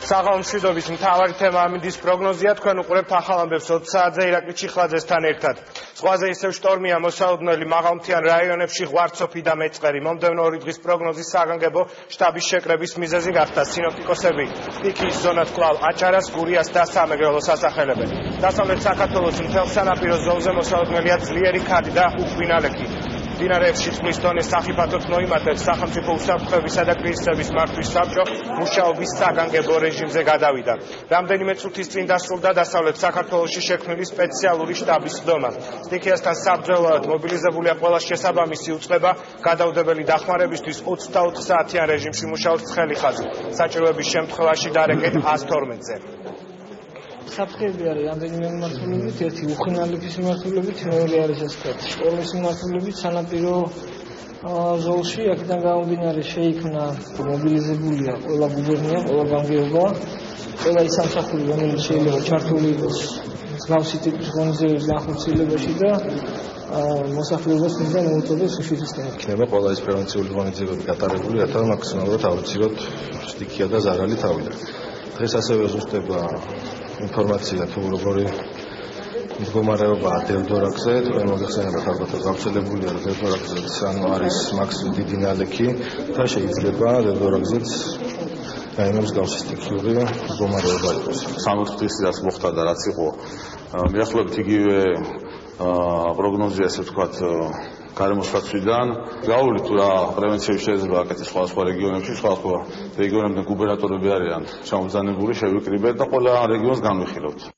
საღამო მშვიდობის მთავარი თემა ამინდის პროგნოზია. თქვენ უყურებთ ახალ ამბებს 20 საათზე ირაკლი ჩიხლაძესთან ერთად. ზღვაზე ისევ შტორმია მოსაოდნელი მაღალმთიან რაიონებში ღვარცოფი და მეწყერი. მომდევნო 2 დღის პროგნოზის საგანგებო შტაბის შეკრების მიზეზი გახდა სინოპტიკოსები სტიქიის ზონად კვლავ აჭარას, გურიას და სამეგრელოს ასახელებენ. დასავლეთ საქართველოს მთელ სანაპირო ზოლზე მოსაოდნელია ძლიერი ქადი და უხვინალექი. მდინარეებში წყლის დონე სახიფათოდ მოიმატებს. სახელმწიფო უსაფრთხოებისა და კრიზისების მართვის საბჭო მუშაობის საგანგებო რეჟიმზე გადავიდა. რამდენიმე წუთის წინ დასრულდა დასავლეთ საქართველოში შექმნილი სპეციალური შტაბის სხდომა. სტიქიასთან საბრძოლველად მობილიზებულია ყველა შესაბამისი უწყება. გადაუდებელი დახმარებისთვის 24 საათიან რეჟიმში მუშაობს ცხელი ხაზი. საჭიროების შემთხვევაში დარეკეთ 112-ზე. საფრთხეები არის რამდენიმე მიმართულებით, ერთი უხინალექის მიმართულებით, მეორე არის ასე სკოლის მიმართულებით, სანაპირო ზოლში, აქედან გამომდინარე შეიქმნა მობილიზებულია ყველა გუბერნია, ყველა გამგეობა, ყველა ის სამსახური, რომელიც შეიძლება ჩართული იყოს მსგავსი ტიპის ღონისძიებების განხორციელებაში და მოსახლეობას მინდა მოუწოდეს უშიშროებისკენ. იქნება ყველა ეს პრევენციული ღონისძიებები გატარებული, რათა მაქსიმალურად ავიცილოთ სტიქია და ზარალი თავიდან. დღეს ასევე ზუსტება ინფორმაცია თუ როგორი მდგომარეობაა დელდორაკზე. თქვენ მოგეხსენებათ ალბათ გავრცელებულია დელდორაკზეც არის მაქსიმუმ დიდი ნალექი და შეიძლება დელდორაკზეც გაიმოს გავსი სტიქიური მდგომარეობა იყოს. 60 წლის რაც მოხდა და რაც იყო მიახლოებით იგივე პროგნოზია, ასე ვთქვათ, გარემოსაცვიდან გაუვლით თუ რა პრევენციები შეიძლება აკეთეს სხვადასხვა რეგიონებში, სხვადასხვა რეგიონებიდან გუბერნატორები არიან ჩამობრძანებული, შევიკრიბეთ და ყველა რეგიონს განვიხილავთ.